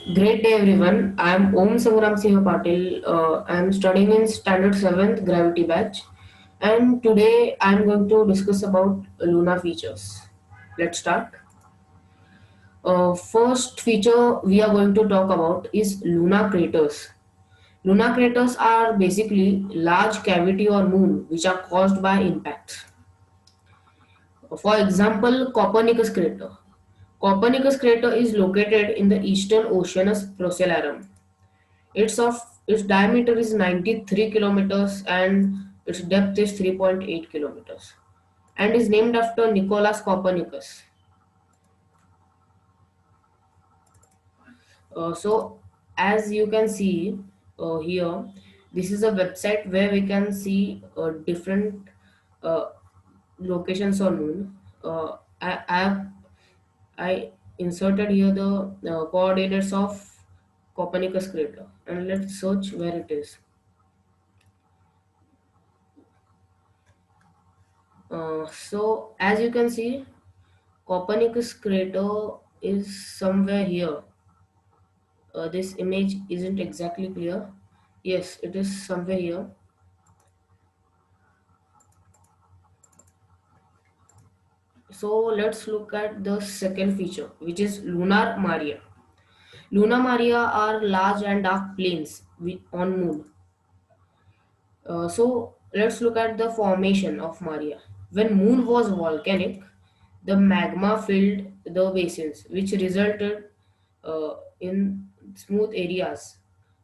Great day, everyone. I am Om Sangram Singh Patil. I am studying in Standard 7th Gravity Batch, and today I am going to discuss about Luna features. Let's start. First feature we are going to talk about is Luna craters. Luna craters are basically large cavity or moon which are caused by impacts. For example, Copernicus crater. Copernicus crater is located in the eastern Oceanus Procellarum. Its diameter is 93 kilometers and its depth is 3.8 kilometers and is named after Nicolaus Copernicus. So as you can see here, this is a website where we can see different uh, locations on moon. I inserted here the coordinates of Copernicus crater and let's search where it is. So as you can see, Copernicus crater is somewhere here. This image isn't exactly clear. Yes, it is somewhere here. So let's look at the second feature, which is lunar maria. Lunar maria are large and dark plains on moon. So let's look at the formation of maria. When moon was volcanic, the magma filled the basins, which resulted in smooth areas,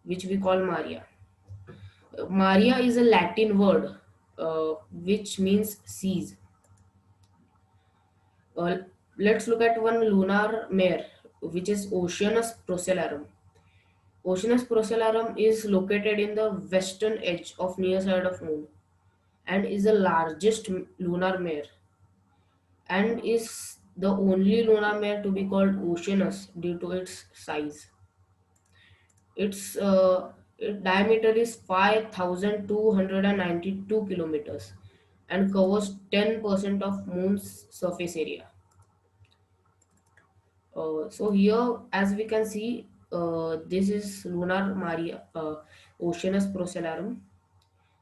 which we call maria. Maria is a Latin word which means seas. Uh, let's look at one lunar mare, which is Oceanus Procellarum. Oceanus Procellarum is located in the western edge of near side of moon and is the largest lunar mare and is the only lunar mare to be called Oceanus due to its size. Its diameter is 5,292 kilometers and covers 10% of Moon's surface area. So here, as we can see, this is lunar Maria, Oceanus Procellarum.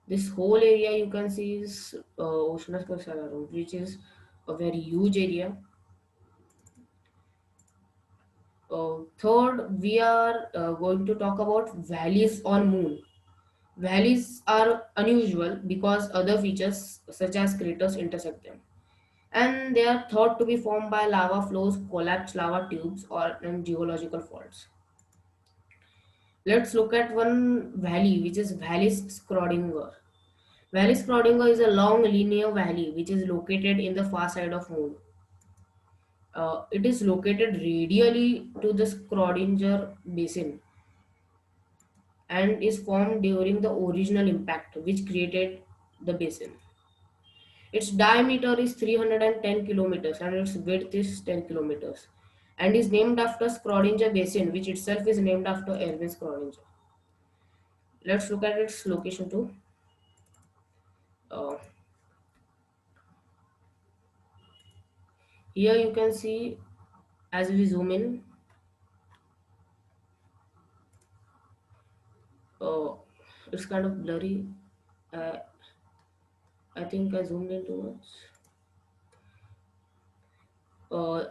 This whole area you can see is Oceanus Procellarum, which is a very huge area. Third, we are going to talk about valleys on Moon. Valleys are unusual because other features such as craters intersect them. And they are thought to be formed by lava flows, collapsed lava tubes, or in geological faults. Let's look at one valley which is Vallis Schrodinger. Vallis Schrodinger is a long linear valley which is located in the far side of Moon. It is located radially to the Schrodinger basin and is formed during the original impact which created the basin. Its diameter is 310 kilometers and its width is 10 kilometers and is named after Schrodinger basin, which itself is named after Erwin Schrodinger. Let's look at its location too. Uh, Here you can see as we zoom in, uh, it's kind of blurry. Uh, I think I zoomed in too much. Uh,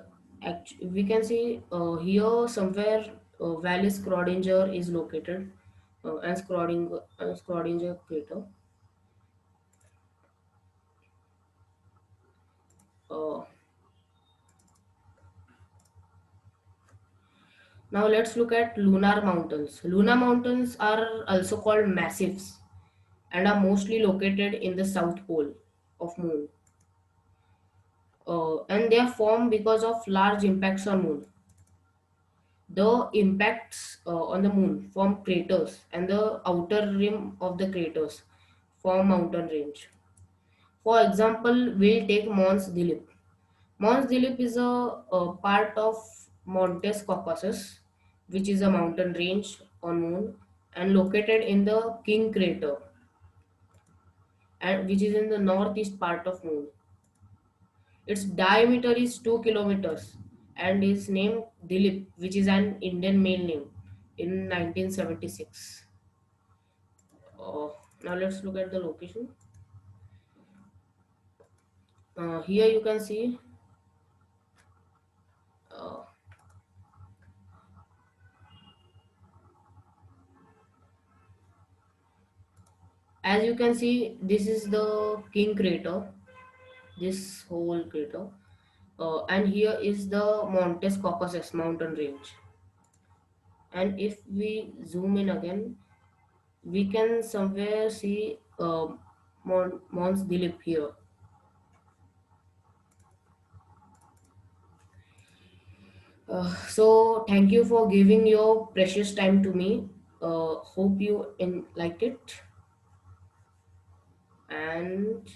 we can see here somewhere Valley Schrodinger is located and Schrodinger crater. Uh, Now let's look at lunar mountains. Lunar mountains are also called massifs and are mostly located in the south pole of moon. And they are formed because of large impacts on moon. The impacts on the moon form craters and the outer rim of the craters form mountain range. For example, we'll take Mons Dilip. Mons Dilip is a part of Montes Caucasus, which is a mountain range on Moon and located in the King crater, and which is in the northeast part of Moon. Its diameter is 2 kilometers and is named Dilip, which is an Indian male name. in 1976. uh, Now let's look at the location. Here you can see, uh, as you can see, this is the king crater, this whole crater. And here is the Montes Caucasus mountain range. And if we zoom in again, we can somewhere see Mons Dilip here. So thank you for giving your precious time to me. Hope you liked it, and